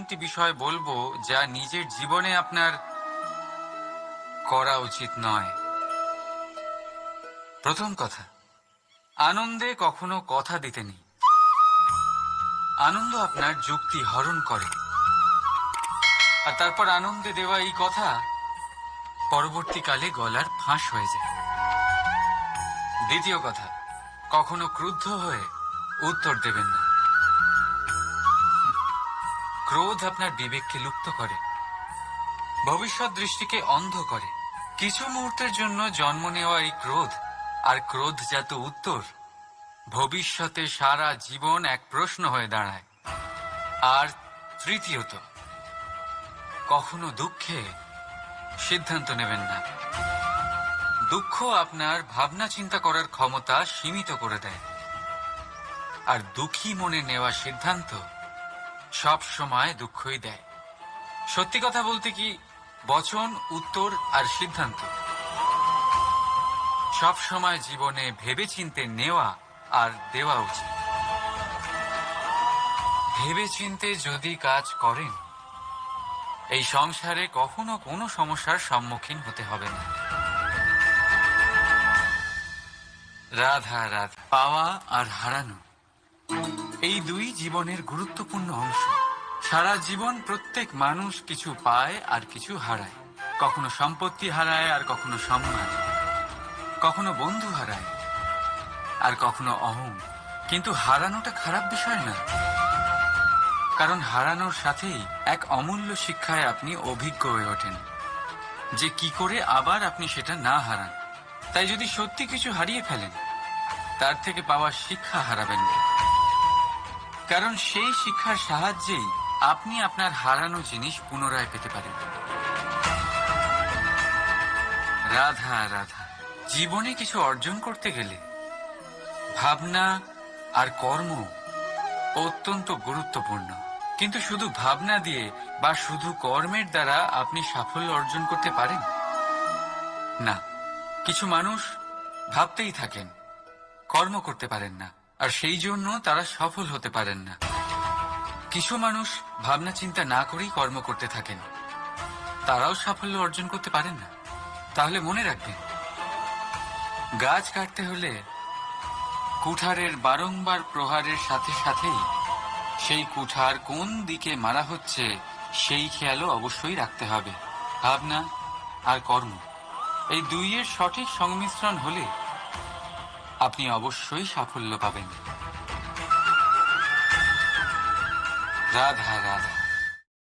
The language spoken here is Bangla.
তিনটি বিষয় বলবো যা নিজের জীবনে আপনার করা উচিত নয়। প্রথম কথা, আনন্দে কখনো কথা দিতে নেই। আনন্দ আপনার যুক্তি হরণ করে, আর তারপর আনন্দে দেওয়া এই কথা পরবর্তীকালে গলার ফাঁস হয়ে যায়। দ্বিতীয় কথা, কখনো ক্রুদ্ধ হয়ে উত্তর দেবেন না। ক্রোধ আপনার বিবেককে লুপ্ত করে, ভবিষ্যৎ দৃষ্টিকে অন্ধ করে। কিছু মুহূর্তের জন্য জন্ম নেওয়া এই ক্রোধ আর ক্রোধজাত উত্তর ভবিষ্যতে সারা জীবন এক প্রশ্ন হয়ে দাঁড়ায়। আর তৃতীয়ত, কখনো দুঃখে সিদ্ধান্ত নেবেন না। দুঃখ আপনার ভাবনা চিন্তা করার ক্ষমতা সীমিত করে দেয়, আর দুঃখী মনে নেওয়া সিদ্ধান্ত সব সময় দুঃখই দেয়। সত্যি কথা বলতে কি, বচন, উত্তর আর সিদ্ধান্ত সব সময় জীবনে ভেবেচিন্তে নেওয়া আর দেওয়া উচিত। ভেবেচিন্তে যদি কাজ করেন, এই সংসারে কখনো কোনো সমস্যার সম্মুখীন হতে হবে না। রাধা রাধা। পাওয়া আর হারানো, এই দুই জীবনের গুরুত্বপূর্ণ অংশ। সারা জীবন প্রত্যেক মানুষ কিছু পায় আর কিছু হারায়। কখনো সম্পত্তি হারায় আর কখনো সম্মান, কখনো বন্ধু হারায় আর কখনো অহং। কিন্তু হারানোটা খারাপ বিষয় না, কারণ হারানোর সাথেই এক অমূল্য শিক্ষায় আপনি অভিজ্ঞ হয়ে ওঠেন যে কি করে আবার আপনি সেটা না হারান। তাই যদি সত্যি কিছু হারিয়ে ফেলেন, তার থেকে পাওয়া শিক্ষা হারাবেন না, কারণ সেই শিক্ষার সাহায্যেই আপনি আপনার হারানো জিনিস পুনরায় পেতে পারেন। রাধা রাধা। জীবনে কিছু অর্জন করতে গেলে ভাবনা আর কর্ম অত্যন্ত গুরুত্বপূর্ণ। কিন্তু শুধু ভাবনা দিয়ে বা শুধু কর্মের দ্বারা আপনি সাফল্য অর্জন করতে পারেন না। কিছু মানুষ ভাবতেই থাকেন, কর্ম করতে পারেন না, আর সেই জন্য তারা সফল হতে পারেন না। কিছু মানুষ ভাবনা চিন্তা না করেই কর্ম করতে থাকেন, তারাও সাফল্য অর্জন করতে পারেন না। তাহলে মনে রাখবেন, গাছ কাটতে হলে কুঠারের বারংবার প্রহারের সাথে সাথেই সেই কুঠার কোন দিকে মারা হচ্ছে সেই খেয়ালও অবশ্যই রাখতে হবে। ভাবনা আর কর্ম, এই দুইয়ের সঠিক সংমিশ্রণ হলে আপনি অবশ্যই সাফল্য পাবেন। রাধা রাধা।